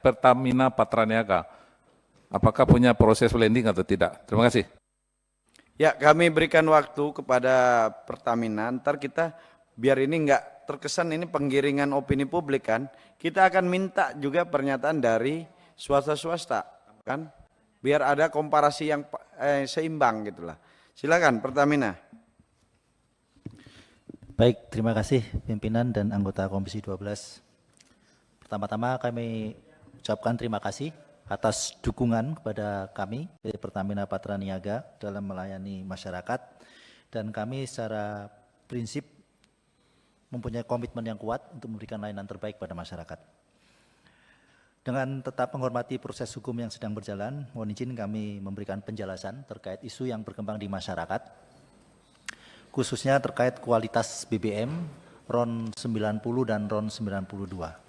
Pertamina Patraniaga. Apakah punya proses blending atau tidak? Terima kasih. Ya, kami berikan waktu kepada Pertamina, ntar kita biar ini enggak terkesan ini penggiringan opini publik kan, kita akan minta juga pernyataan dari swasta kan, biar ada komparasi yang seimbang gitulah. Silakan Pertamina. Baik, terima kasih pimpinan dan anggota Komisi 12. Pertama-tama kami ucapkan terima kasih atas dukungan kepada kami dari Pertamina Patraniaga dalam melayani masyarakat, dan kami secara prinsip mempunyai komitmen yang kuat untuk memberikan layanan terbaik pada masyarakat. Dengan tetap menghormati proses hukum yang sedang berjalan, mohon izin kami memberikan penjelasan terkait isu yang berkembang di masyarakat, khususnya terkait kualitas BBM RON 90 dan RON 92.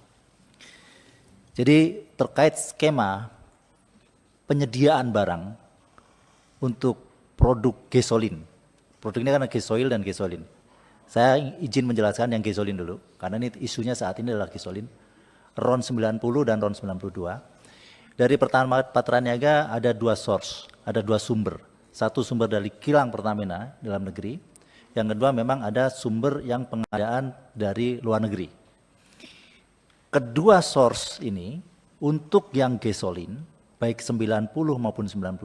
Jadi terkait skema penyediaan barang untuk produk gasolin. Produk ini kan gasoil dan gasolin. Saya izin menjelaskan yang gasolin dulu, karena ini isunya saat ini adalah gasolin. RON 90 dan RON 92. Dari Pertamina Patraniaga ada dua source, ada dua sumber. Satu sumber dari kilang Pertamina dalam negeri, yang kedua memang ada sumber yang pengadaan dari luar negeri. Kedua source ini untuk yang gasolin, baik 90 maupun 92,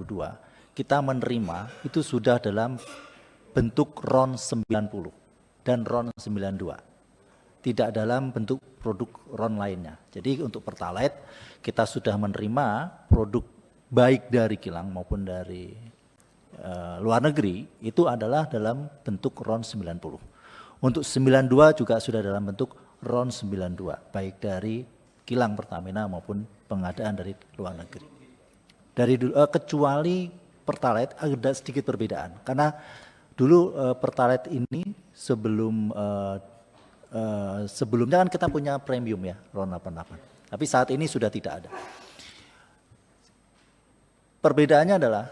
kita menerima itu sudah dalam bentuk RON 90 dan RON 92. Tidak dalam bentuk produk RON lainnya. Jadi untuk Pertalite kita sudah menerima produk baik dari kilang maupun dari luar negeri itu adalah dalam bentuk RON 90. Untuk 92 juga sudah dalam bentuk RON 92, baik dari kilang Pertamina maupun pengadaan dari luar negeri. Dari kecuali Pertalite ada sedikit perbedaan, karena dulu Pertalite ini sebelumnya kan kita punya premium ya RON 88, tapi saat ini sudah tidak ada. Perbedaannya adalah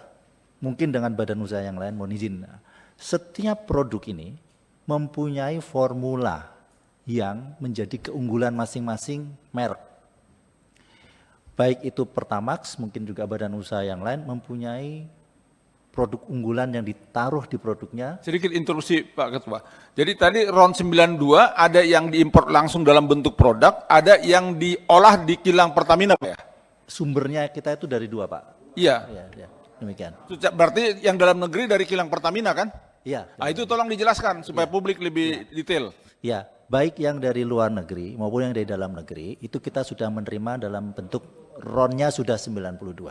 mungkin dengan badan usaha yang lain, mohon izin, setiap produk ini mempunyai formula yang menjadi keunggulan masing-masing merek. Baik itu Pertamax, mungkin juga badan usaha yang lain mempunyai produk unggulan yang ditaruh di produknya. Sedikit interupsi Pak Ketua. Jadi tadi RON 92 ada yang diimpor langsung dalam bentuk produk, ada yang diolah di kilang Pertamina Pak ya? Sumbernya kita itu dari dua Pak. Iya. Ya, demikian. Berarti yang dalam negeri dari kilang Pertamina kan? Iya. Nah itu tolong dijelaskan supaya publik lebih detail. Ya, baik yang dari luar negeri maupun yang dari dalam negeri itu kita sudah menerima dalam bentuk RON-nya sudah 92.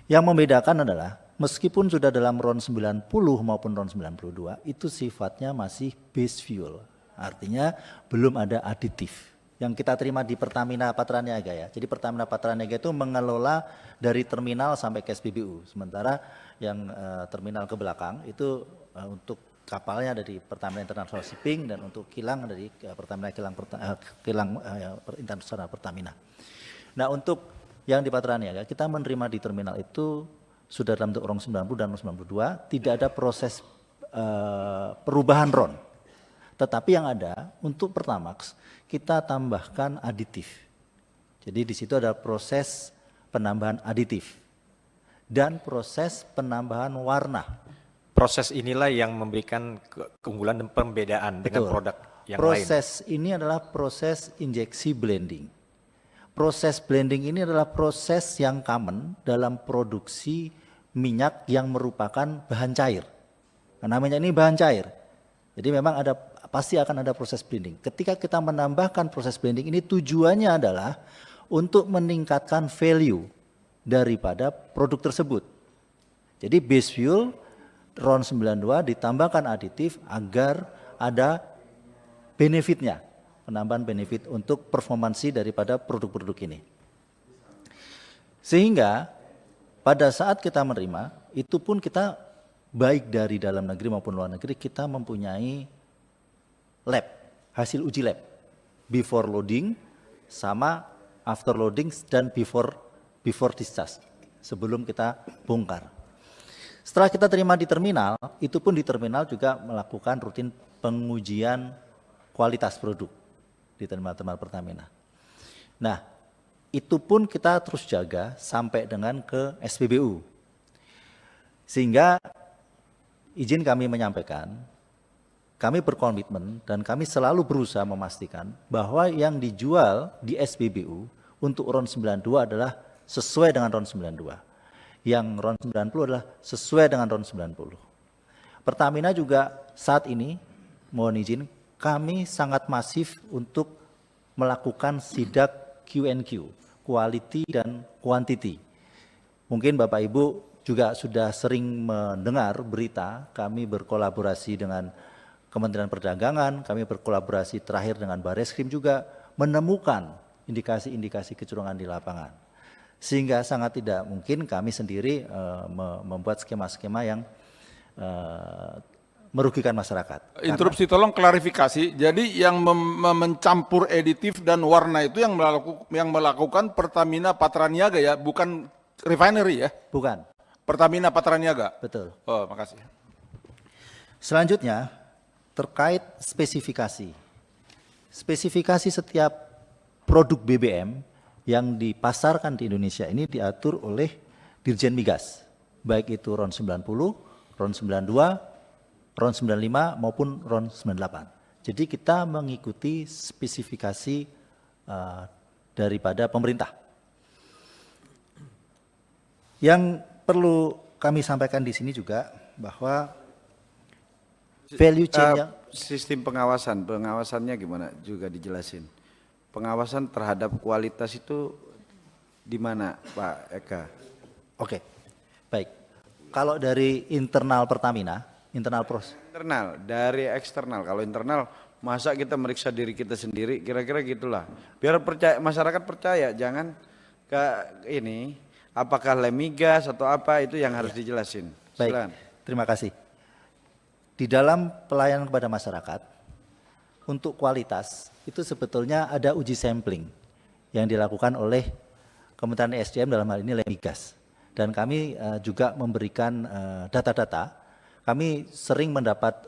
Yang membedakan adalah meskipun sudah dalam RON 90 maupun RON 92 itu sifatnya masih base fuel. Artinya belum ada aditif. Yang kita terima di Pertamina Patraniaga ya. Jadi Pertamina Patraniaga itu mengelola dari terminal sampai ke SPBU. Sementara yang terminal ke belakang itu untuk kapalnya dari Pertamina International Shipping dan untuk kilang dari Pertamina Kilang Internasional Pertamina. Nah untuk yang di Patraniaga kita menerima di terminal itu sudah dalam bentuk RON 90 dan RON 92, tidak ada proses perubahan RON. Tetapi yang ada untuk Pertamax kita tambahkan aditif. Jadi di situ ada proses penambahan aditif dan proses penambahan warna. Proses inilah yang memberikan keunggulan dan pembedaan dengan produk yang lain. Proses ini adalah proses injeksi blending. Proses blending ini adalah proses yang common dalam produksi minyak yang merupakan bahan cair. Karena minyak ini bahan cair. Jadi memang pasti akan ada proses blending. Ketika kita menambahkan proses blending ini tujuannya adalah untuk meningkatkan value daripada produk tersebut. Jadi base fuel RON 92 ditambahkan aditif agar ada benefitnya, penambahan benefit untuk performansi daripada produk-produk ini. Sehingga pada saat kita menerima, itu pun kita baik dari dalam negeri maupun luar negeri, kita mempunyai lab, hasil uji lab, before loading sama after loading dan before discharge, sebelum kita bongkar. Setelah kita terima di terminal, itu pun di terminal juga melakukan rutin pengujian kualitas produk di terminal-terminal Pertamina. Nah, itu pun kita terus jaga sampai dengan ke SPBU. Sehingga izin kami menyampaikan, kami berkomitmen dan kami selalu berusaha memastikan bahwa yang dijual di SPBU untuk RON 92 adalah sesuai dengan RON 92. Yang RON 90 adalah sesuai dengan RON 90. Pertamina juga saat ini, mohon izin, kami sangat masif untuk melakukan sidak Q&Q, quality dan quantity. Mungkin Bapak Ibu juga sudah sering mendengar berita, kami berkolaborasi dengan Kementerian Perdagangan, kami berkolaborasi terakhir dengan Bareskrim juga menemukan indikasi-indikasi kecurangan di lapangan. Sehingga sangat tidak mungkin kami sendiri membuat skema-skema yang merugikan masyarakat. Interupsi, tolong klarifikasi. Jadi yang mencampur editif dan warna itu yang melakukan Pertamina Patraniaga ya, bukan refinery ya? Bukan. Pertamina Patraniaga. Betul. Oh, makasih. Selanjutnya terkait spesifikasi. Spesifikasi setiap produk BBM yang dipasarkan di Indonesia ini diatur oleh Dirjen Migas, baik itu RON 90, RON 92, RON 95 maupun RON 98. Jadi kita mengikuti spesifikasi daripada pemerintah. Yang perlu kami sampaikan di sini juga bahwa value chain-nya Sistem pengawasannya gimana juga dijelasin. Pengawasan terhadap kualitas itu di mana Pak Eka? Oke, baik. Kalau dari internal Pertamina, internal proses. Internal, dari eksternal. Kalau internal, masa kita meriksa diri kita sendiri, kira-kira gitulah. Biar percaya, masyarakat percaya, jangan ke ini, apakah lemigas atau apa, itu yang harus dijelasin. Baik, Silakan. terima kasih. Di dalam pelayanan kepada masyarakat, untuk kualitas, itu sebetulnya ada uji sampling yang dilakukan oleh Kementerian SDM dalam hal ini Lemigas. Dan kami juga memberikan data-data. Kami sering mendapat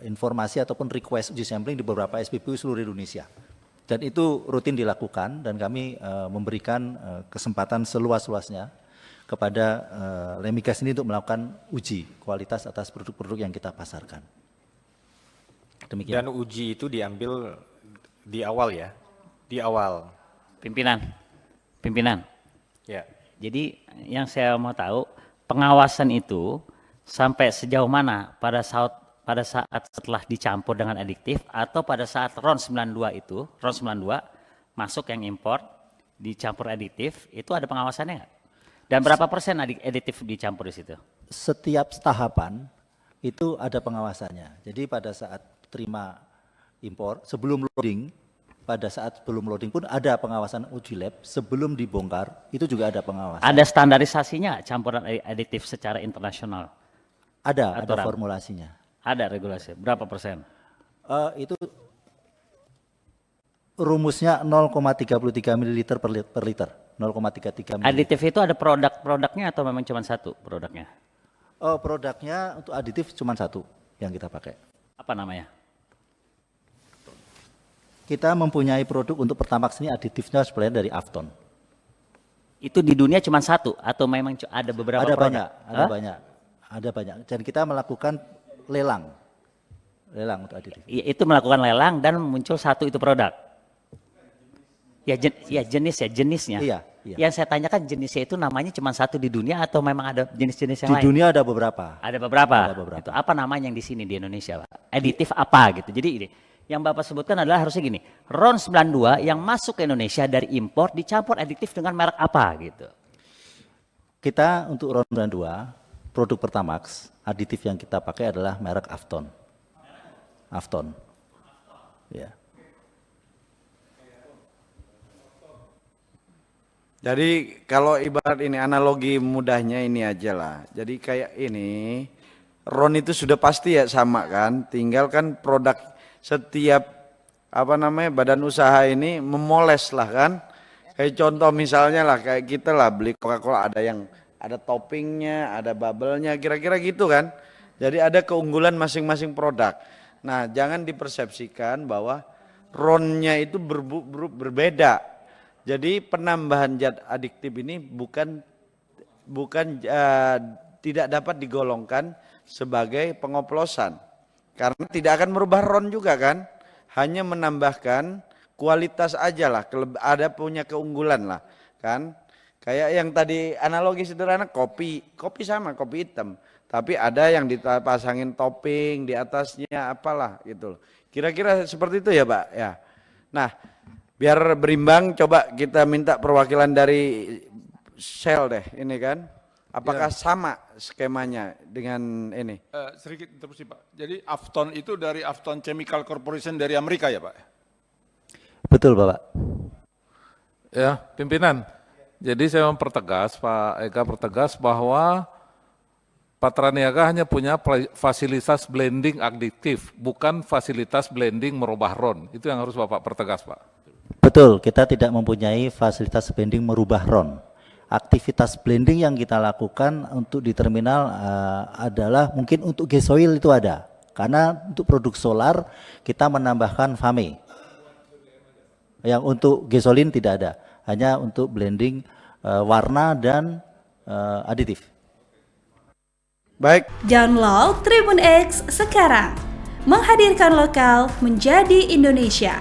informasi ataupun request uji sampling di beberapa SPBU seluruh Indonesia. Dan itu rutin dilakukan dan kami memberikan kesempatan seluas-luasnya kepada Lemigas ini untuk melakukan uji kualitas atas produk-produk yang kita pasarkan. Demikian. Dan uji itu diambil di awal ya, di awal. Pimpinan. Ya. Jadi yang saya mau tahu, pengawasan itu sampai sejauh mana pada saat setelah dicampur dengan adiktif atau pada saat RON 92 itu, RON 92 masuk yang impor dicampur adiktif, itu ada pengawasannya nggak? Dan berapa persen aditif dicampur di situ? Setiap tahapan itu ada pengawasannya. Jadi pada saat terima impor, sebelum loading, pada saat sebelum loading pun ada pengawasan uji lab, sebelum dibongkar itu juga ada pengawasan. Ada standarisasinya campuran aditif secara internasional? Ada aturan? formulasinya. Ada regulasi, berapa persen? Itu rumusnya 0,33 ml per liter. 0,33 ml. Aditif itu ada produknya atau memang cuma satu produknya? Produknya untuk aditif cuma satu yang kita pakai. Apa namanya? Kita mempunyai produk untuk Pertamax ini aditifnya sebenarnya dari Afton. Itu di dunia cuma satu atau memang ada beberapa Ada produk? banyak, ada banyak, ada banyak. Dan kita melakukan lelang untuk aditif. Itu melakukan lelang dan muncul satu itu produk. Ya, jenisnya. Iya. Yang saya tanyakan jenisnya itu namanya cuma satu di dunia atau memang ada jenis-jenis yang Di lain? dunia ada beberapa. Ada beberapa. Ada beberapa. Itu apa namanya yang di sini di Indonesia, Pak? Aditif apa gitu. Jadi ini yang Bapak sebutkan adalah harusnya gini. RON 92 yang masuk ke Indonesia dari impor dicampur aditif dengan merek apa gitu. Kita untuk RON 92 produk Pertamax aditif yang kita pakai adalah merek Afton. Afton. Ya. Jadi kalau ibarat ini analogi mudahnya ini aja lah. Jadi kayak ini, RON itu sudah pasti ya sama kan. Tinggal kan produk setiap badan usaha ini memoles lah kan. Kayak contoh misalnya lah kayak kita lah beli Coca-Cola ada yang ada toppingnya, ada bubble-nya, kira-kira gitu kan. Jadi ada keunggulan masing-masing produk. Nah jangan dipersepsikan bahwa RON-nya itu berbeda. Jadi penambahan zat adiktif ini bukan tidak dapat digolongkan sebagai pengoplosan. Karena tidak akan merubah RON juga kan. Hanya menambahkan kualitas aja lah, ada punya keunggulan lah kan. Kayak yang tadi analogi sederhana kopi sama kopi hitam. Tapi ada yang dipasangin topping di atasnya apalah gitu. Kira-kira seperti itu ya Pak ya. Nah biar berimbang coba kita minta perwakilan dari Shell deh ini kan. Apakah sama skemanya dengan ini? Sedikit interupsi Pak. Jadi Afton itu dari Afton Chemical Corporation dari Amerika ya Pak? Betul Bapak. Ya, pimpinan. Jadi saya mempertegas, Pak Eka pertegas bahwa Patraniaga hanya punya fasilitas blending adiktif, bukan fasilitas blending merubah RON. Itu yang harus Bapak pertegas, Pak. Betul, kita tidak mempunyai fasilitas blending merubah RON. Aktivitas blending yang kita lakukan untuk di terminal adalah mungkin untuk gasoil itu ada. Karena untuk produk solar kita menambahkan FAME. Yang untuk gasolin tidak ada, hanya untuk blending warna dan aditif. Baik. Download Tribun X sekarang. Menghadirkan lokal menjadi Indonesia.